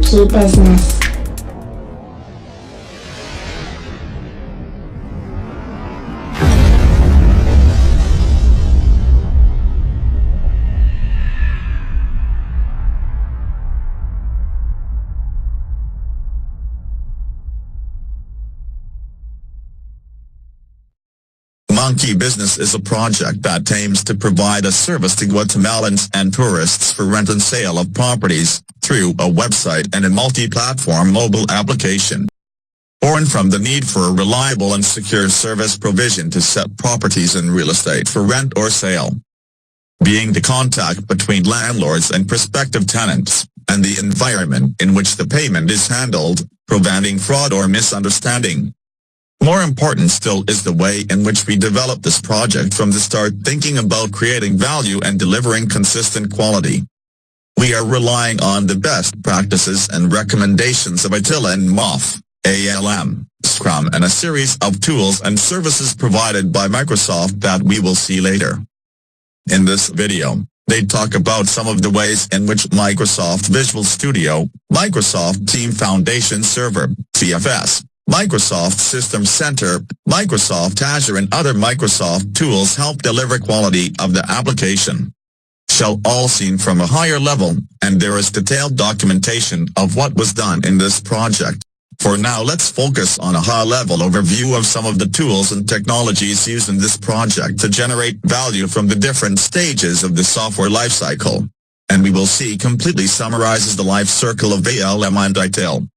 Key Business. Monkey Business is a project that aims to provide a service to Guatemalans and tourists for rent and sale of properties through a website and a multi-platform mobile application. Born from the need for a reliable and secure service provision to set properties and real estate for rent or sale. Being the contact between landlords and prospective tenants, and the environment in which the payment is handled, preventing fraud or misunderstanding. More important still is the way in which we developed this project from the start, thinking about creating value and delivering consistent quality. We are relying on the best practices and recommendations of ITIL and MOF, ALM, Scrum, and a series of tools and services provided by Microsoft that we will see later. In this video, they talk about some of the ways in which Microsoft Visual Studio, Microsoft Team Foundation Server, CFS, Microsoft System Center, Microsoft Azure and other Microsoft tools help deliver quality of the application. Shall all seen from a higher level, and there is detailed documentation of what was done in this project. For now, let's focus on a high-level overview of some of the tools and technologies used in this project to generate value from the different stages of the software lifecycle. And we will see completely summarizes the life cycle of ALM and ITIL.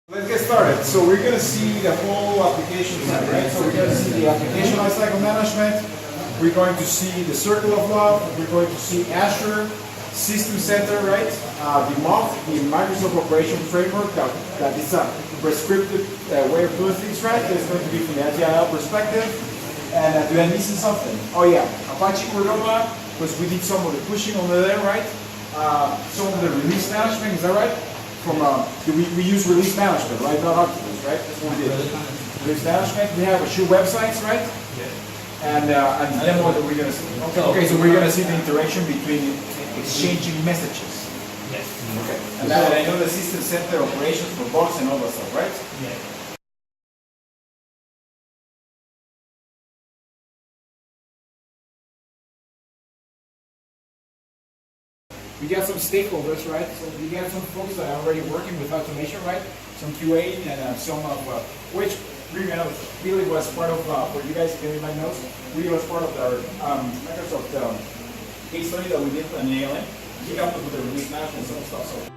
Let's get started. So we're going to see the whole application side, right? So we're going to see the application lifecycle management. We're going to see the circle of love. We're going to see Azure, System Center, right? The MOF, the Microsoft Operation Framework, that is a prescriptive way of doing things, right? It's going to be from the ITIL perspective. And do I miss something? Oh yeah, Apache Cordova, because we did some of the pushing over there, right? Some of the release management, is that right? We use release management, right? Not Octopus, right? That's what we did. Release management. We have a few websites, right? And the demo that we're going to see. Okay, so we're going to see the interaction between exchanging messages. Yes. Okay. And now I know the system center operations for box and all that stuff, right? Yes. We got some stakeholders, right? So we got some folks that are already working with automation, right? Some QA and some of which really was part of, for you guys can read my notes, really was part of our Microsoft case study that we did on ALM. He helped us with the release management and some stuff. So.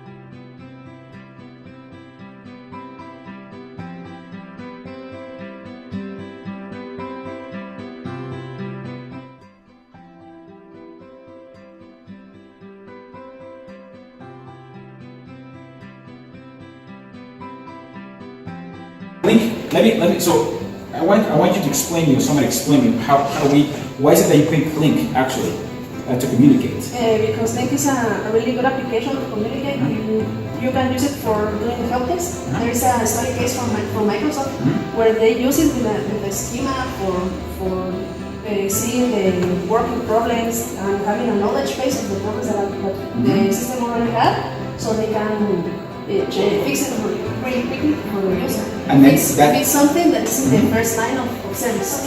Let me. So I want you to explain somebody explain me why is it that you pick Link actually to communicate? Because Link is a really good application to communicate. You can use it for doing help desk. There is a study case from Microsoft where they use it with the schema for seeing the working problems and having a knowledge base of the problems that the system already had, so they can fix it really quickly for the user. And it's something that is in the first line of service.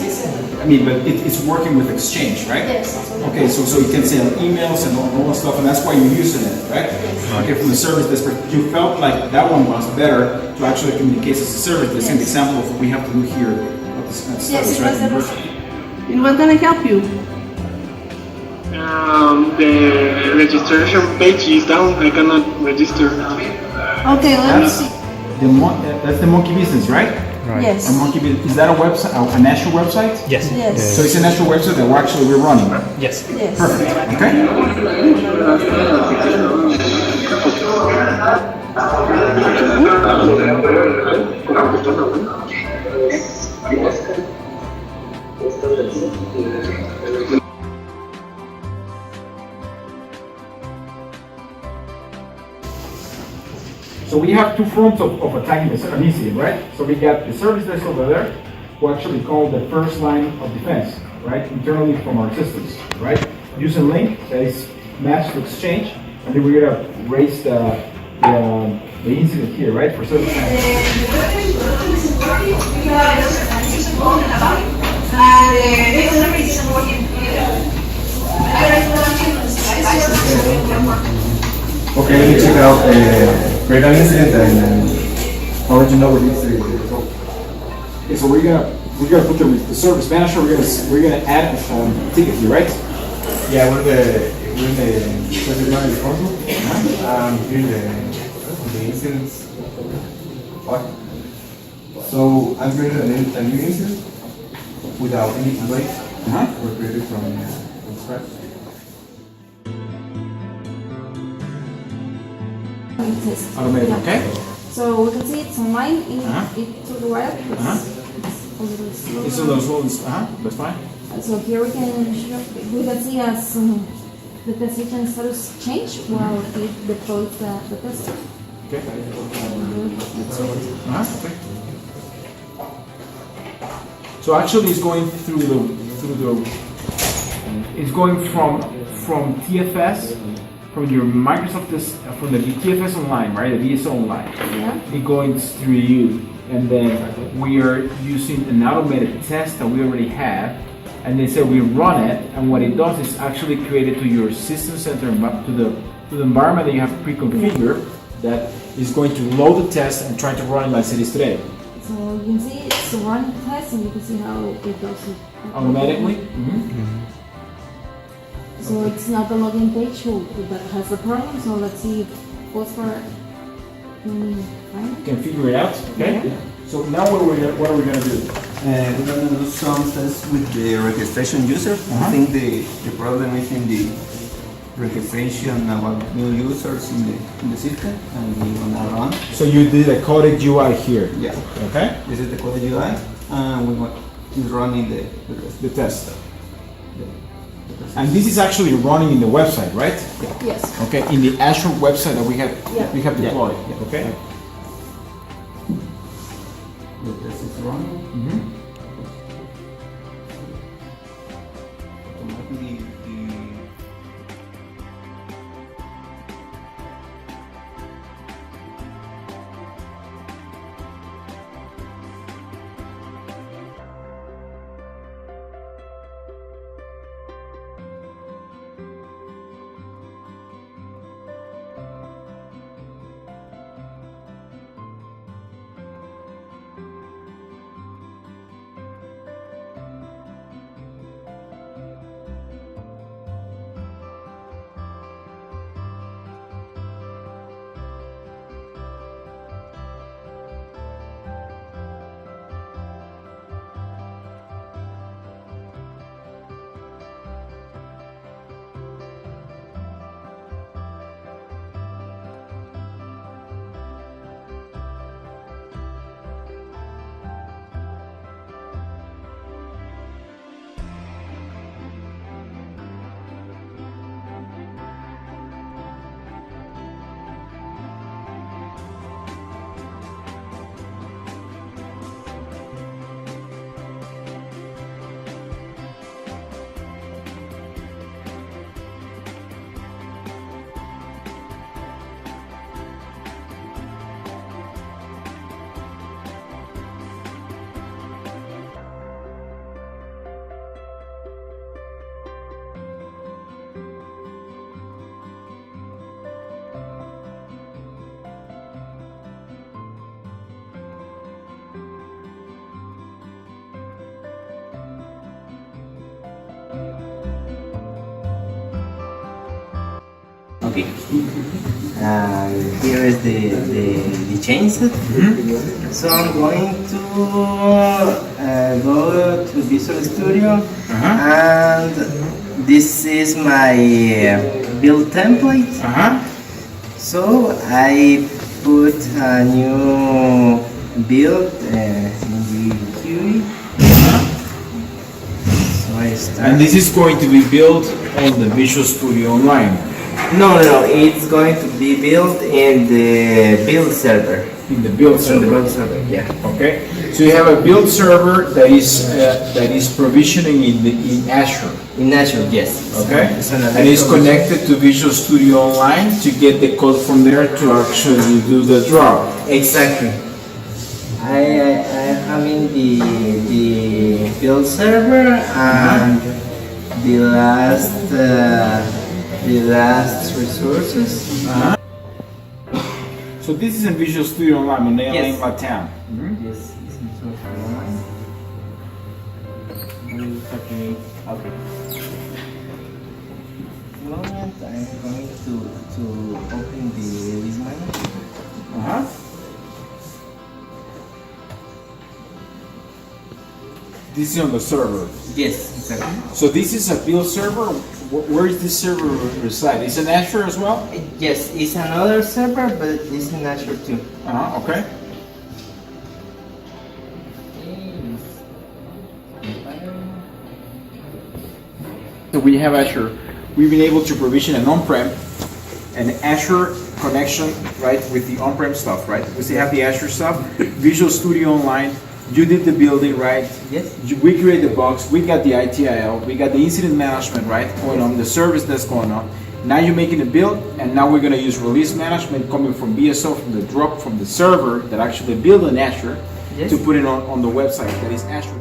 I mean, but it's working with Exchange, right? Yes. Okay, so you can send emails and all that stuff, and that's why you're using it, right? Yes. Okay, from the service desk, you felt like that one was better to actually communicate as a service desk. An example of what we have to do here. Yes, it was going to help you. The registration page is down. I cannot register. Okay, let me see. That's the Monkey Business, right? Right. Yes. A Monkey Business. Is that a website, a national website? Yes. Yes. So it's a national website that we're running. Yes. Yes. Perfect. Okay. So we have two fronts of attacking an incident, right? So we got the service desk over there, who actually call the first line of defense, right? Internally from our systems, right? Using Link that is matched to Exchange, and then we're gonna raise the incident here, right? For service Okay, let me check it out. Create an incident and I'll let you know what the incident is. Okay, so we're gonna put the service manager. We're gonna add a ticket here, right? Yeah, we're in the subject matter responsible. Here the incidents. What? So I'm creating a new incident without any templates. We're created from scratch. Automated, okay? So we can see it's online. It took a while. It's a little slow. It's a little slow. That's fine. So here we can see as the decision status change while it deploys the test. Okay. Okay. So actually, it's going it's going from TFS, from your Microsoft, from the TFS online, right? The DSO online. Yeah. It goes through you, and then we are using an automated test that we already have, and then so we run it, and what it does is actually create it to your system center, to the environment that you have pre-configured, that is going to load the test and try to run it like it is today. So you can see it's running the test, and you can see how it does it Automatically? So it's not the login page that has the problem. So let's see if Oscar can find it. Can figure it out, okay? Yeah. So now what are we going to do? We're going to do some tests with the registration user. I think the problem is in the registration about new users in the system, and we're going to run. So you did a coded UI here. Yeah. Okay? This is the code UI, and we're running the test. And this is actually running in the website, right? Yes. Okay, in the Azure website that we have deployed. Yeah. Okay. The test is running. Automatically, Okay. Here is the changes. So I'm going to go to Visual Studio, and this is my build template. So I put a new build in the QE. So I start. And this is going to be built on the Visual Studio Online. No, it's going to be built in the build server. in the build server. Yeah. Okay, so you have a build server that is provisioning in Azure. In Azure, yes. Okay, It's an and it's connected to Visual Studio Online to get the code from there to actually do the draw. Exactly. I having the build server and the last resources. So this is in Visual Studio Online on Yes. Latam. Yes, it's in software online. Okay. Moment, I'm going to open the release manager. This is on the server. Yes, exactly. So this is a build server. Where is this server reside? Is it Azure as well? Yes, it's another server, but it's in Azure too. Okay. So we have Azure. We've been able to provision an on-prem and Azure connection, right, with the on-prem stuff, right? We still have the Azure stuff, Visual Studio Online. You did the building, right? Yes. We created the box. We got the ITIL. We got the incident management, right, going on, the service that's going on. Now you're making a build, and now we're going to use release management coming from BSO, from the drop from the server that actually built in Azure, Yes. to put it on the website that is Azure.